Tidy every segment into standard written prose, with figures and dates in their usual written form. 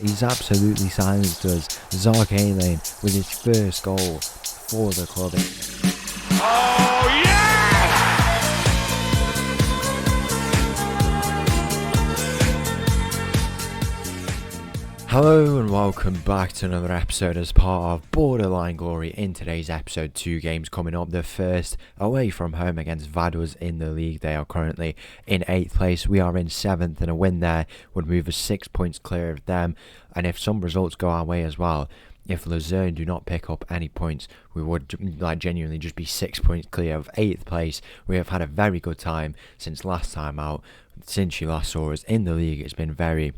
He's absolutely silenced us. Zarkalen with his first goal for the club. Oh, yeah! Hello and welcome back to another episode as part of Borderline Glory. In today's episode, 2 games coming up. The first away from home against Vaduz in the league. They are currently in 8th place. We are in 7th, and a win there would move us 6 points clear of them. And if some results go our way as well, if Luzerne do not pick up any points, we would genuinely just be 6 points clear of 8th place. We have had a very good time since last time out. Since you last saw us in the league, it's been very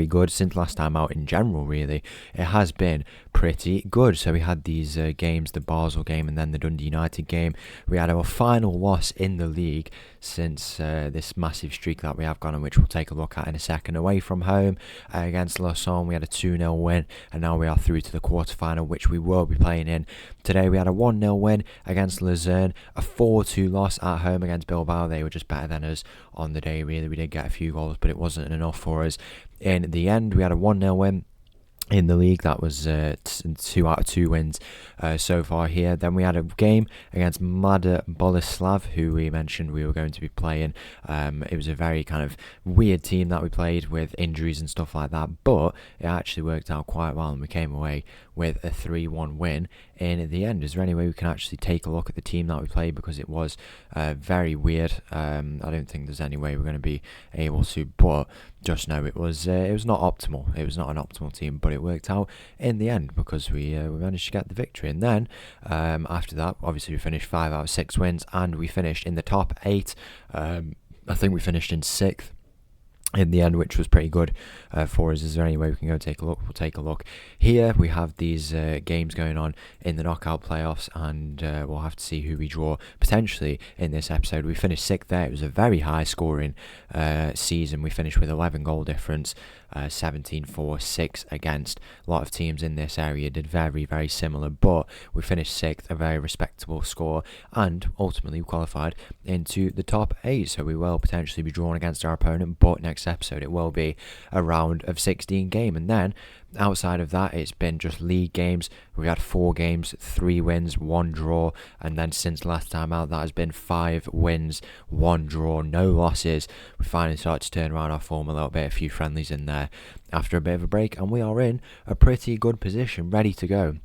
good. Since last time out in general, really, it has been pretty good. So we had these games, the Basel game and then the Dundee United game. We had our final loss in the league since this massive streak that we have gone on, which we'll take a look at in a second. Away from home against Lausanne, we had a 2-0 win, and now we are through to the quarter-final, which we will be playing in. Today we had a 1-0 win against Luzerne, a 4-2 loss at home against Bilbao. They were just better than us on the day, really. We did get a few goals, but it wasn't enough for us. In the end, we had a 1-0 win in the league. That was 2 out of 2 wins so far here. Then we had a game against Mlada Boleslav, who we mentioned we were going to be playing. It was a very kind of weird team that we played with injuries and stuff like that, but it actually worked out quite well and we came away with a 3-1 win in the end. Is there any way we can actually take a look at the team that we played, because it was very weird. I don't think there's any way we're going to be able to, but just know it was not optimal. It was not an optimal team, but it worked out in the end because we managed to get the victory. And then after that, obviously we finished 5 out of 6 wins, and we finished in the top 8. I think we finished in 6th in the end, which was pretty good for us. Is there any way we can go take a look? We'll take a look. Here we have these games going on in the knockout playoffs, and we'll have to see who we draw potentially in this episode. We finished 6th there. It was a very high scoring season. We finished with 11 goal difference, 17 for 6 against. A lot of teams in this area did very, very similar, but we finished 6th, a very respectable score, and ultimately qualified into the top 8. So we will potentially be drawn against our opponent, but next episode it will be a round of 16 game. And then outside of that, it's been just league games. We had 4 games, 3 wins, 1 draw, and then since last time out that has been 5 wins, 1 draw, no losses. We finally started to turn around our form a little bit, a few friendlies in there after a bit of a break, and we are in a pretty good position, ready to go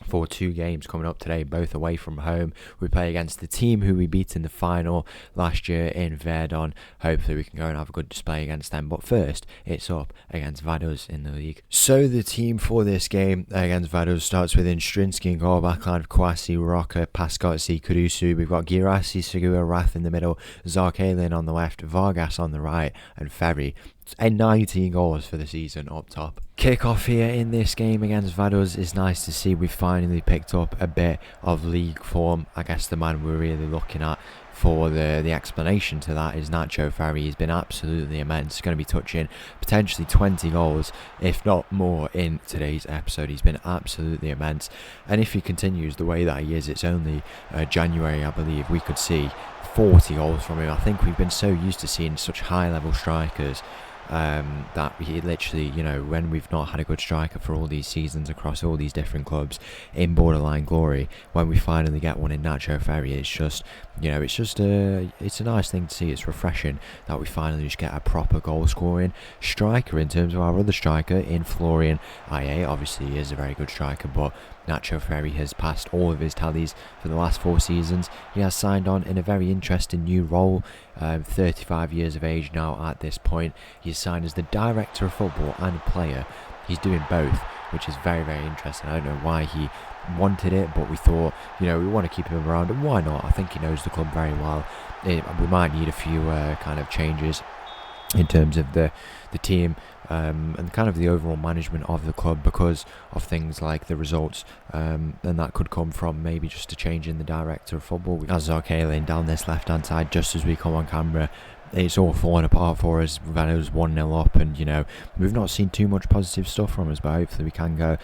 for 2 games coming up today, both away from home. We play against the team who we beat in the final last year in Yverdon. Hopefully we can go and have a good display against them, but first it's up against Vaduz in the league. So the team for this game against Vaduz starts with Instrinsky in goal, backline of Kwasi, Rocker, Pascotzi, Kurusu. We've got Girassi, Segura, Rath in the middle, Zarkalen on the left, Vargas on the right, and Ferry. And 19 goals for the season up top. Kick-off here in this game against Vaduz is nice to see. We've finally picked up a bit of league form. I guess the man we're really looking at for the explanation to that is Nacho Ferry. He's been absolutely immense. He's going to be touching potentially 20 goals, if not more, in today's episode. He's been absolutely immense. And if he continues the way that he is, it's only January, I believe, we could see 40 goals from him. I think we've been so used to seeing such high-level strikers that he literally, when we've not had a good striker for all these seasons across all these different clubs in Borderline Glory, when we finally get one in Nacho Ferry, it's just, it's a nice thing to see. It's refreshing that we finally just get a proper goal scoring striker in terms of our other striker in Florian IA. Obviously he is a very good striker, but Nacho Ferry has passed all of his tallies for the last 4 seasons. He has signed on in a very interesting new role, 35 years of age now at this point. He's signed as the director of football and player. He's doing both, which is very, very interesting. I don't know why he wanted it, but we thought, we want to keep him around, and why not? I think he knows the club very well. We might need a few kind of changes in terms of the team and kind of the overall management of the club because of things like the results, and that could come from maybe just a change in the director of football. As Zarkalen down this left hand side just as we come on camera, it's all falling apart for us. Vaduz 1-0 up, and we've not seen too much positive stuff from us, but hopefully we can go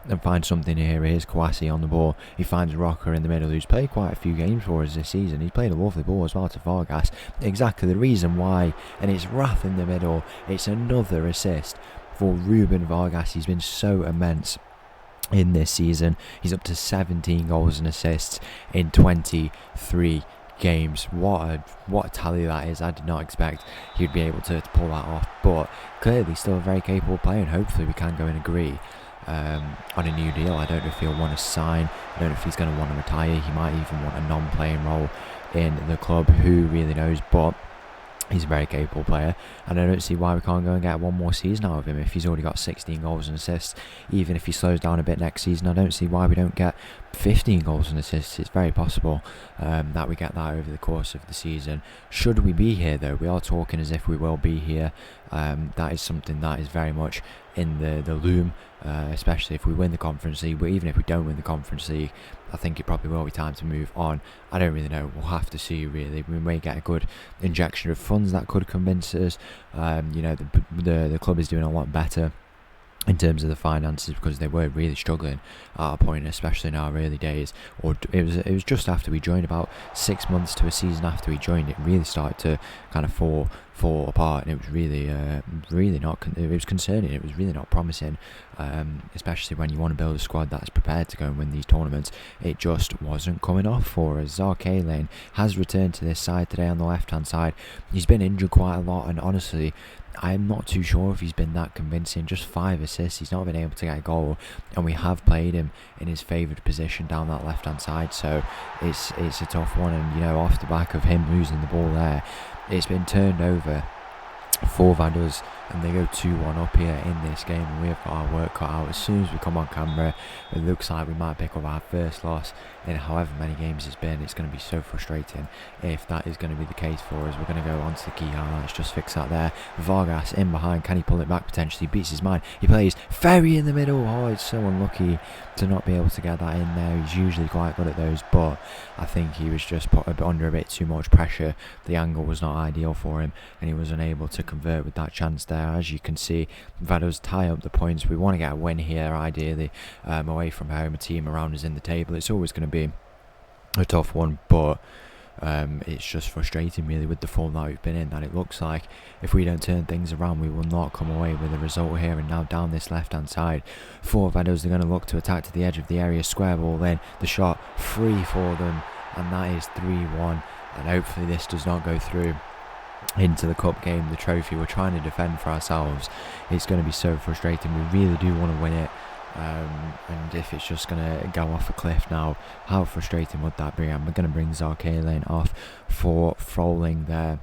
and find something here. Here's Kwasi on the ball. He finds Rocker in the middle, who's played quite a few games for us this season. He's played a lovely ball as well to Vargas. Exactly the reason why. And it's Rath in the middle. It's another assist for Ruben Vargas. He's been so immense in this season. He's up to 17 goals and assists in 23 games. What a tally that is. I did not expect he'd be able to pull that off, but clearly still a very capable player, and hopefully we can go and agree on a new deal. I don't know if he'll want to sign, I don't know if he's going to want to retire. He might even want a non-playing role in the club, who really knows, but he's a very capable player, and I don't see why we can't go and get one more season out of him. If he's already got 16 goals and assists, even if he slows down a bit next season, I don't see why we don't get 15 goals and assists. It's very possible that we get that over the course of the season. Should we be here though? We are talking as if we will be here. That is something that is very much in the loom, especially if we win the Conference League. But even if we don't win the Conference League, I think it probably will be time to move on. I don't really know. We'll have to see, really. We may get a good injection of funds that could convince us. The club is doing a lot better in terms of the finances, because they were really struggling at a point, especially in our early days. Or it was just after we joined, about 6 months to a season after we joined, it really started to kind of fall apart, and it was really not. It was concerning. It was really not promising, especially when you want to build a squad that's prepared to go and win these tournaments. It just wasn't coming off for us. Zarkalen has returned to this side today on the left hand side. He's been injured quite a lot, and honestly, I'm not too sure if he's been that convincing. Just 5 assists, he's not been able to get a goal, and we have played him in his favoured position down that left hand side, so it's a tough one. And off the back of him losing the ball there, it's been turned over for Vaduz, and they go 2-1 up here in this game, and we have got our work cut out. As soon as we come on camera, it looks like we might pick up our first loss in however many games it's been. It's going to be so frustrating if that is going to be the case for us. We're going to go on to the key highlights, just fix that there. Vargas in behind, can he pull it back potentially? Beats his mind, he plays Ferry in the middle. Oh, it's so unlucky to not be able to get that in there. He's usually quite good at those, but I think he was just put under a bit too much pressure. The angle was not ideal for him, and he was unable to convert with that chance there. As you can see, Vaduz tie up the points. We want to get a win here, ideally, away from home, a team around us in the table. It's always going to be a tough one, but it's just frustrating, really, with the form that we've been in, that it looks like if we don't turn things around, we will not come away with a result here. And now down this left hand side for Vaduz, they're going to look to attack to the edge of the area, square ball in, the shot free for them, and that is 3-1. And hopefully this does not go through into the cup game, the trophy we're trying to defend for ourselves. It's going to be so frustrating. We really do want to win it, and if it's just going to go off a cliff now, how frustrating would that be? And we're going to bring Zarkalen off for Froling there.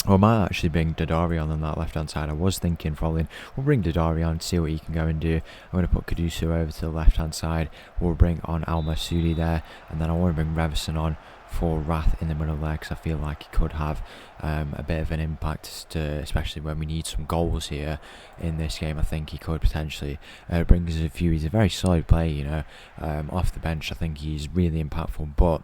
Or I might actually bring Dadari on that left hand side. I was thinking Froling. We'll bring Dadari on, see what he can go and do. I'm going to put Kadusu over to the left hand side. We'll bring on Al Masudi there, and then I want to bring Revison on for Rath in the middle there, because I feel like he could have a bit of an impact, especially when we need some goals here in this game. I think he could potentially bring us a few. He's a very solid player, off the bench. I think he's really impactful, but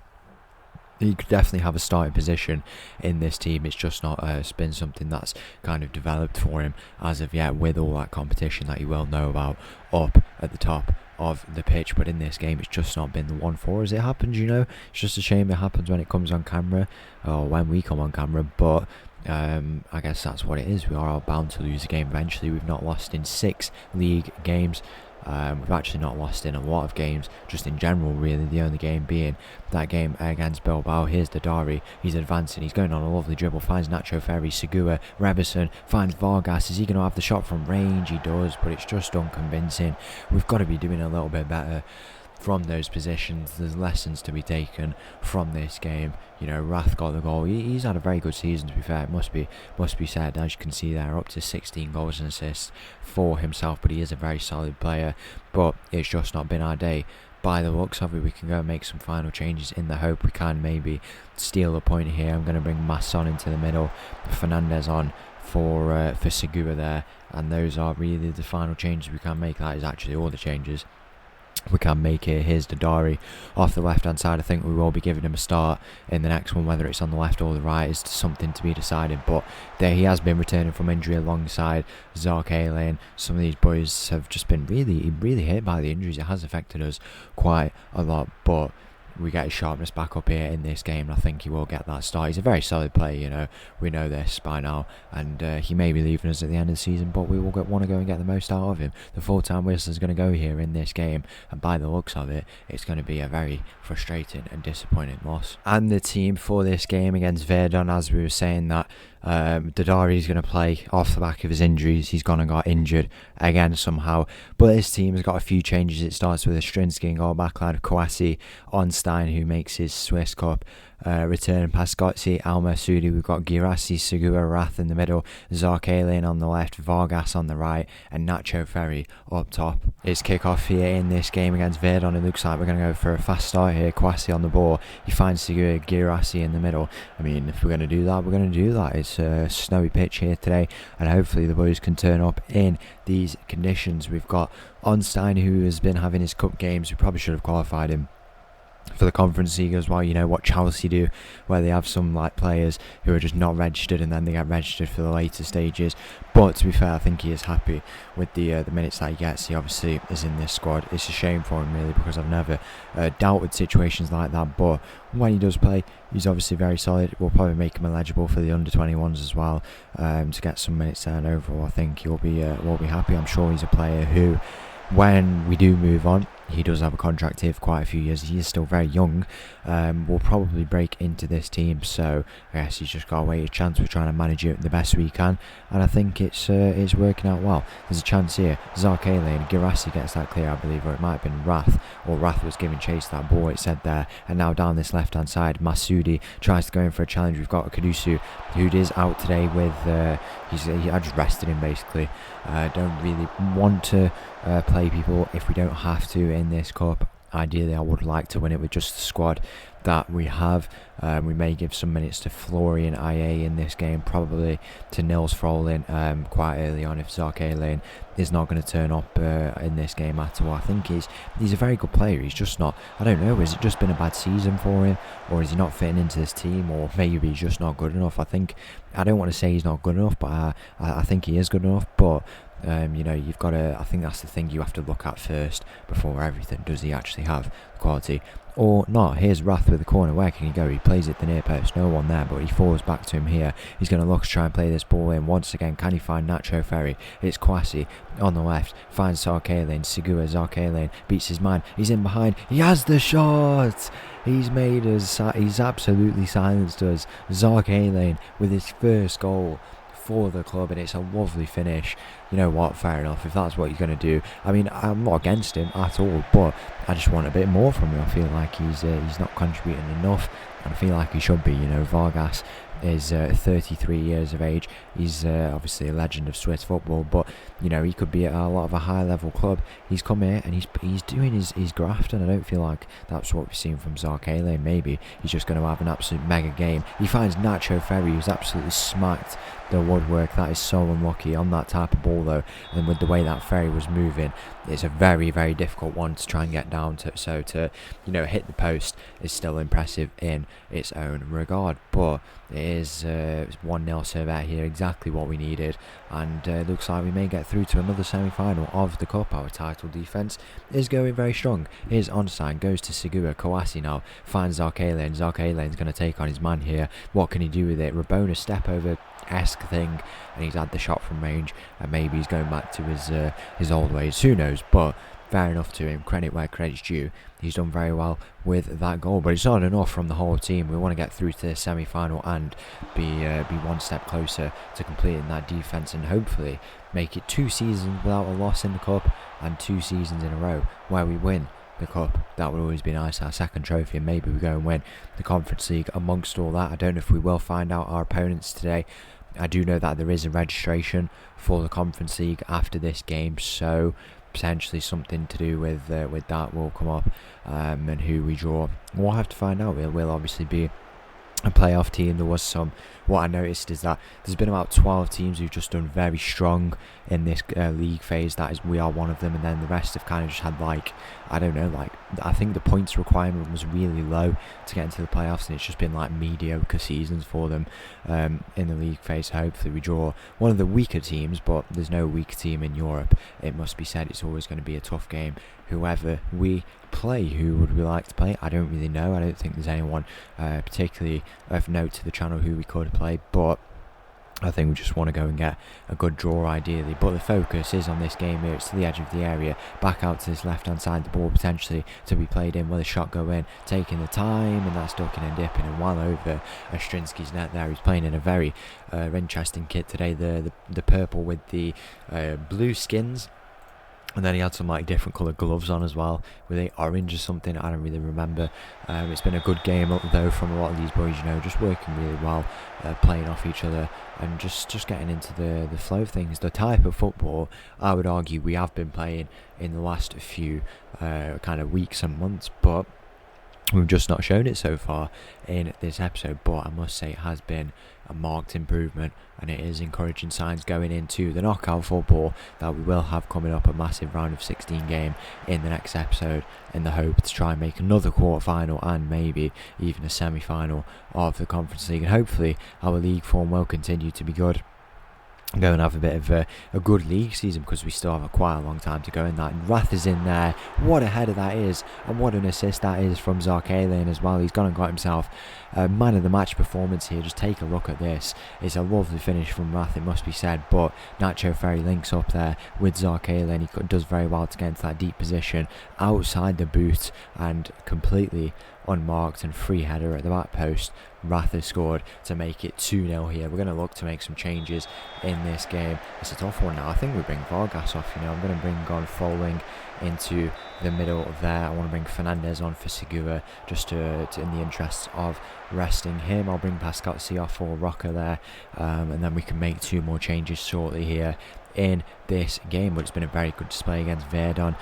he could definitely have a starting position in this team. It's just not been something that's kind of developed for him as of yet, with all that competition that you will know about up at the top of the pitch. But in this game, it's just not been the one for us. It happens, it's just a shame it happens when it comes on camera, or when we come on camera, but I guess that's what it is. We are all bound to lose a game eventually. We've not lost in 6 league games. We've actually not lost in a lot of games, just in general, really. The only game being that game against Bilbao. Here's Dadari, he's advancing, he's going on a lovely dribble, finds Nacho Ferry, Segura, Revison, finds Vargas. Is he going to have the shot from range? He does, but it's just unconvincing. We've got to be doing a little bit better from those positions. There's lessons to be taken from this game. Rath got the goal. He's had a very good season, to be fair. It must be said. As you can see there, up to 16 goals and assists for himself, but he is a very solid player. But it's just not been our day. By the looks of it, we can go and make some final changes in the hope we can maybe steal a point here. I'm going to bring Masson into the middle, Fernandez on for Segura there, and those are really the final changes we can make. That is actually all the changes we can make here. Here's Dadari off the left hand side. I think we will be giving him a start in the next one, whether it's on the left or the right is something to be decided, but there he has been returning from injury alongside Zarkalen. Some of these boys have just been really hit by the injuries. It has affected us quite a lot, but we get his sharpness back up here in this game. I think he will get that start. He's a very solid player, we know this by now, and he may be leaving us at the end of the season, but we will want to go and get the most out of him. The full-time whistle is going to go here in this game, and by the looks of it, it's going to be a very frustrating and disappointing loss. And the team for this game against Yverdon, as we were saying, that Dadari is going to play off the back of his injuries. He's gone and got injured again somehow, but this team has got a few changes. It starts with a Strinsky and goal backline of Kouassi, Onstein, who makes his Swiss Cup return past Scotzi, Alma Sudi. We've got Girassi, Segura, Rath in the middle, Zarkalian on the left, Vargas on the right, and Nacho Ferry up top. It's kick-off here in this game against Yverdon. It looks like we're going to go for a fast start here. Kouassi on the ball, he finds Segura, Girassi in the middle. I mean, if we're going to do that, we're going to do that. It's a snowy pitch here today, and hopefully the boys can turn up in these conditions. We've got Onstein, who has been having his cup games. We probably should have qualified him for the Conference League as well. What Chelsea do, where they have some players who are just not registered and then they get registered for the later stages. But to be fair, I think he is happy with the minutes that he gets. He obviously is in this squad. It's a shame for him really, because I've never dealt with situations like that, but when he does play, he's obviously very solid. We'll probably make him eligible for the under-21s as well, to get some minutes there, and overall I think he'll be happy. I'm sure he's a player who, when we do move on, he does have a contract here for quite a few years. He is still very young. Will probably break into this team, so I guess he's just got to wait his chance. We're trying to manage it the best we can, and I think it's working out well. There's a chance here. Zarkalian, Girassi gets that clear, I believe, or it might have been Rath, or Rath was giving chase to that ball, it said there. And now down this left-hand side, Masudi tries to go in for a challenge. We've got Kadusu, who is out today with, I just rested him basically. Don't really want to play people if we don't have to in this cup. Ideally, I would like to win it with just the squad that we have. We may give some minutes to Florian IA in this game, probably to Nils Frolin quite early on if Zarkalian is not going to turn up in this game at all. I think he's a very good player. He's just not, I don't know, has it just been a bad season for him, or is he not fitting into this team, or maybe he's just not good enough? I don't want to say he's not good enough, but I think he is good enough. But you've got to, I think that's the thing you have to look at first before everything. Does he actually have quality or not? Here's Rath with the corner. Where can he go? He plays it the near post, no one there, but he falls back to him here. He's going to look to try and play this ball in once again. Can he find Nacho Ferry? It's Kouassi on the left, finds Zarkalian. Segura, Zarkalian beats his man. He's in behind. He has the shot. He's absolutely silenced us. Zarkalian with his first goal for the club, and it's a lovely finish. You know what, fair enough, if that's what you're going to do. I mean, I'm not against him at all, but I just want a bit more from him. I feel like he's not contributing enough, and I feel like he should be. Vargas is 33 years of age. He's obviously a legend of Swiss football, but he could be at a lot of a high level club. He's come here and he's doing his graft, and I don't feel like that's what we've seen from Zarkalian. Maybe he's just going to have an absolute mega game. He finds Nacho Ferry, who's absolutely smacked the woodwork. That is so unlucky on that type of ball though, and with the way that Ferry was moving, it's a very, very difficult one to try and get down to. So to hit the post is still impressive in its own regard, but it is 1-0 Servette here, exactly what we needed, and it looks like we may get through to another semi-final of the cup. Our title defence is going very strong. Here's Onstein, goes to Segura. Kouassi now finds Zarkalian. Zarkalian's going to take on his man here. What can he do with it? Rabona step over-esque thing, and he's had the shot from range, and maybe he's going back to his old ways, who knows, but fair enough to him, credit where credit's due. He's done very well with that goal, but it's not enough from the whole team. We want to get through to the semi-final and be one step closer to completing that defence, and hopefully make it 2 seasons without a loss in the cup, and 2 seasons in a row where we win the cup. That would always be nice, our second trophy, and maybe we go and win the Conference League amongst all that. I don't know if we will find out our opponents today. I do know that there is a registration for the Conference League after this game, so potentially something to do with that will come up, and who we draw. We'll have to find out. It will obviously be a playoff team. There was some. What I noticed is that there's been about 12 teams who've just done very strong in this league phase. That is, we are one of them, and then the rest have kind of just had I think the points requirement was really low to get into the playoffs, and it's just been like mediocre seasons for them in the league phase. Hopefully we draw one of the weaker teams, but there's no weak team in Europe. It must be said, it's always going to be a tough game. Whoever we play, who would we like to play? I don't really know. I don't think there's anyone particularly of note to the channel who we could play, but I think we just want to go and get a good draw ideally. But the focus is on this game here. It's to the edge of the area, back out to this left hand side, the ball potentially to be played in, will a shot go in, taking the time, and that's ducking and dipping and well over Ostrinsky's net there. He's playing in a very interesting kit today, the purple with the blue skins. And then he had some like different coloured gloves on as well, with a orange or something. I don't really remember. It's been a good game up though from a lot of these boys, just working really well, playing off each other and just getting into the flow of things. The type of football I would argue we have been playing in the last few kind of weeks and months, but we've just not shown it so far in this episode. But I must say it has been a marked improvement, and it is encouraging signs going into the knockout football that we will have coming up, a massive round of 16 game in the next episode, in the hope to try and make another quarter-final and maybe even a semi-final of the Conference League. And hopefully our league form will continue to be good, go and have a bit of a good league season, because we still have quite a long time to go in that. And Rath is in there. What a header that is, and what an assist that is from Zarkalian as well. He's gone and got himself a man of the match performance here. Just take a look at this. It's a lovely finish from Rath, it must be said, but Nacho Ferry links up there with Zarkalian. He does very well to get into that deep position outside the boot and completely unmarked, and free header at the back post. Rath has scored to make it 2-0 here. We're going to look to make some changes in this game. It's a tough one now. I think we bring Vargas off. I'm going to bring on Froling into the middle there. I want to bring Fernandez on for Segura, just to in the interests of resting him. I'll bring Pascal off for Rocker there, and then we can make 2 more changes shortly here in this game. But it's been a very good display against Yverdon.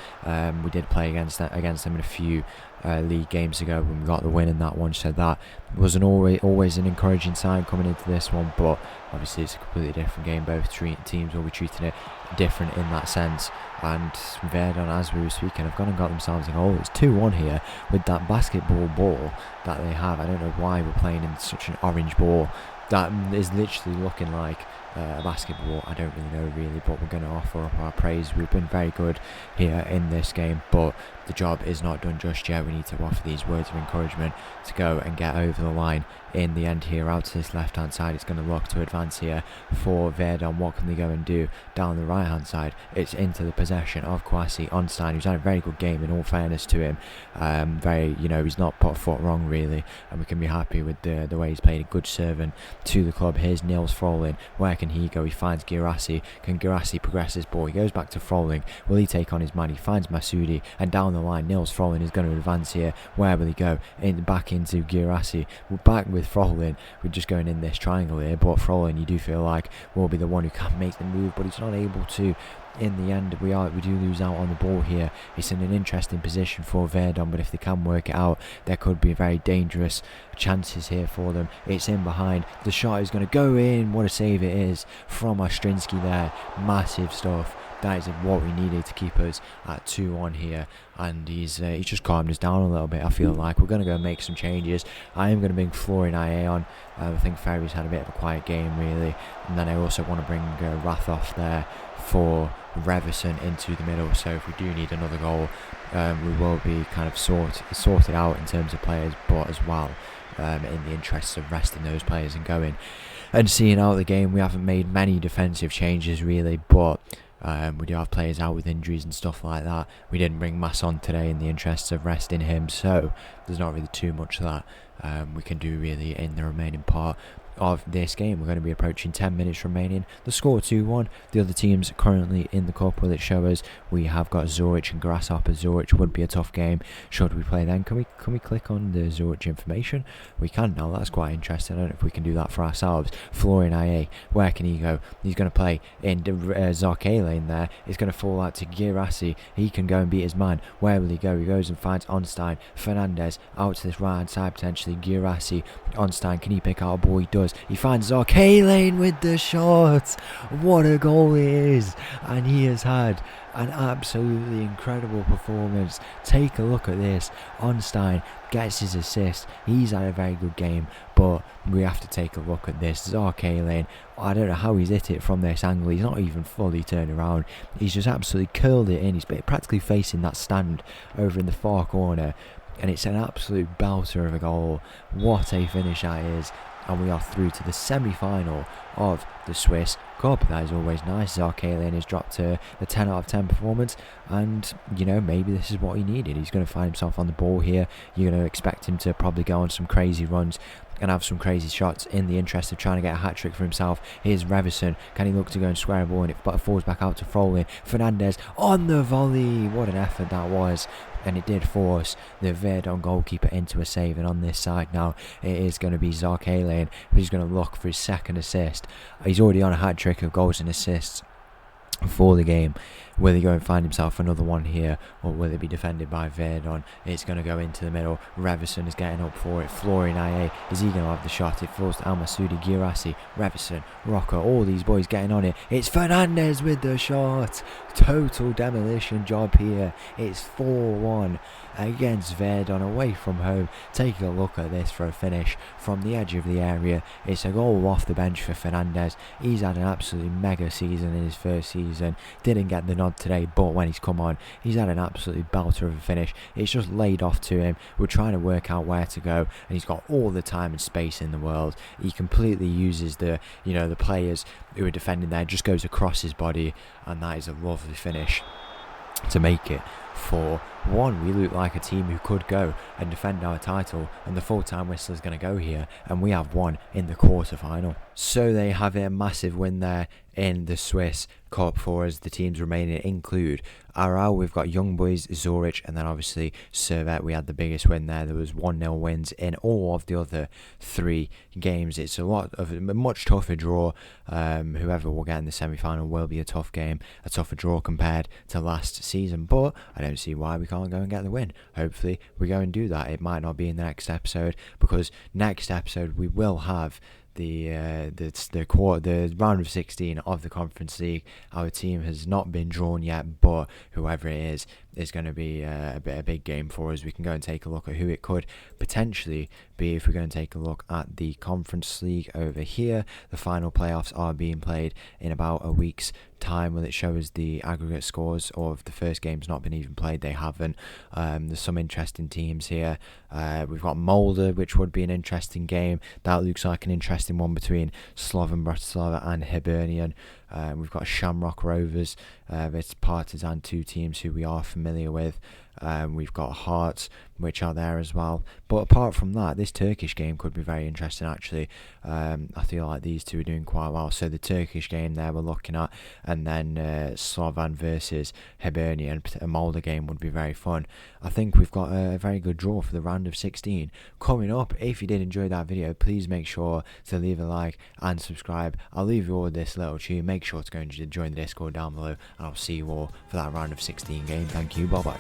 We did play against them in a few league games ago when we got the win in that one, so that was always an encouraging sign coming into this one. But obviously it's a completely different game. Both teams will be treating it different in that sense, and Yverdon, as we were speaking, have gone and got themselves a goal. It's 2-1 here with that basketball ball that they have. I don't know why we're playing in such an orange ball that is literally looking like a basketball. I don't really know but we're going to offer up our praise. We've been very good here in this game, but the job is not done just yet. We need to offer these words of encouragement to go and get over the line in the end here. Out to this left hand side, it's going to look to advance here for Yverdon. What can they go and do down the right hand side? It's into the possession of Kwasi Onstein, who's had a very good game in all fairness to him. He's not put a foot wrong really, and we can be happy with the way he's played. A good servant to the club. Here's Nils Froling. Where can he go? He finds Girassi. Can Girassi progress his ball? He goes back to Froling. Will he take on his man? He finds Masudi, and down the line Nils Froling is going to advance here. Where will he go? Back into Girassi. We're back with Froling. We're just going in this triangle here, but Froling, you do feel like, will be the one who can make the move, but he's not able to. In the end, we do lose out on the ball here. It's in an interesting position for Yverdon, but if they can work it out, there could be very dangerous chances here for them. It's in behind. The shot is going to go in. What a save it is from Ostrinsky there. Massive stuff. That is what we needed to keep us at 2-1 here, and he's just calmed us down a little bit. I feel like we're going to go and make some changes. I am going to bring Florian IA on. I think Ferry's had a bit of a quiet game really, and then I also want to bring Rath off there for Reverson into the middle. So if we do need another goal, we will be kind of sorted out in terms of players, but as well in the interests of resting those players and going and seeing out the game. We haven't made many defensive changes really, but we do have players out with injuries and stuff like that. We didn't bring Mass on today in the interests of resting him, so there's not really too much that we can do really in the remaining part of this game. We're going to be approaching 10 minutes remaining. The score 2-1. The other teams currently in the cup will it show us. We have got Zurich and Grasshopper. Zurich would be a tough game should we play them. Can we click on the Zurich information? We can now. That's quite interesting. I don't know if we can do that for ourselves. Florian Aye, where can he go? He's going to play in Zarkay lane there. It's going to fall out to Girassi. He can go and beat his man. Where will he go? He goes and finds Onstein. Fernandez out to this right hand side potentially. Girassi. Onstein, can he pick out a ball? He does. He finds Zarkay lane with the shot. What a goal it is. And he has had an absolutely incredible performance. Take a look at this. Onstein gets his assist. He's had a very good game, but we have to take a look at this. Zarkay lane, I don't know how he's hit it from this angle. He's not even fully turned around. He's just absolutely curled it in. He's practically facing that stand over in the far corner, and it's an absolute belter of a goal. What a finish that is. And we are through to the semi-final of the Swiss Cup. That is always nice. Zarkay lane has dropped to the 10 out of 10 performance, and you know, maybe this is what he needed. He's going to find himself on the ball here. You're going to expect him to probably go on some crazy runs and have some crazy shots in the interest of trying to get a hat-trick for himself. Here's Revison. Can he look to go and square a ball, and it falls back out to Frolin. Fernandez on the volley. What an effort that was. And it did force the Yverdon goalkeeper into a save. And on this side now, it is going to be Zarkay lane, who's going to look for his second assist. He's already on a hat-trick of goals and assists for the game. Will he go and find himself another one here, or will it be defended by Yverdon? It's going to go into the middle. Revison is getting up for it. Florian Aye, is he going to have the shot? It falls to Al Masoudi, Girassi, Revison, Rocker, all these boys getting on it. It's Fernandez with the shot. Total demolition job here. It's 4-1 against Yverdon away from home. Take a look at this for a finish from the edge of the area. It's a goal off the bench for Fernandez. He's had an absolutely mega season in his first season. Didn't get the nod today, but when he's come on, he's had an absolutely belter of a finish. It's just laid off to him. We're trying to work out where to go, and he's got all the time and space in the world. He completely uses the players who are defending there, just goes across his body, and that is a lovely finish to make it 4-1. We look like a team who could go and defend our title, and the full-time whistle is going to go here, and we have won in the quarter-final. So they have a massive win there in the Swiss Cup for us. The teams remaining include Aarau, we've got Young Boys, Zurich, and then obviously Servette. We had the biggest win there. There was 1-0 wins in all of the other 3 games. It's a much tougher draw. Whoever will get in the semi-final will be a tough game, a tougher draw compared to last season, but I don't see why we can't go and get the win. Hopefully we go and do that. It might not be in the next episode, because next episode we will have the round of 16 of the Conference League. Our team has not been drawn yet, but whoever it is going to be a big game for us. We can go and take a look at who it could potentially be if we're going to take a look at the Conference League over here. The final playoffs are being played in about a week's time. Will it show us the aggregate scores, or if the first game's not been even played? They haven't. There's some interesting teams here. We've got Molde, which would be an interesting game. That looks like an interesting one between Slovan Bratislava and Hibernian. We've got Shamrock Rovers. It's Partizan, 2 teams who we are familiar with. We've got Hearts, which are there as well. But apart from that, this Turkish game could be very interesting actually. I feel like these two are doing quite well. So the Turkish game there we're looking at, and then Slovan versus Hibernian, a Molde game would be very fun. I think we've got a very good draw for the round of 16 coming up. If you did enjoy that video, please make sure to leave a like and subscribe. I'll leave you all with this little tune. Make sure to go and join the Discord down below, and I'll see you all for that round of 16 game. Thank you, bye bye.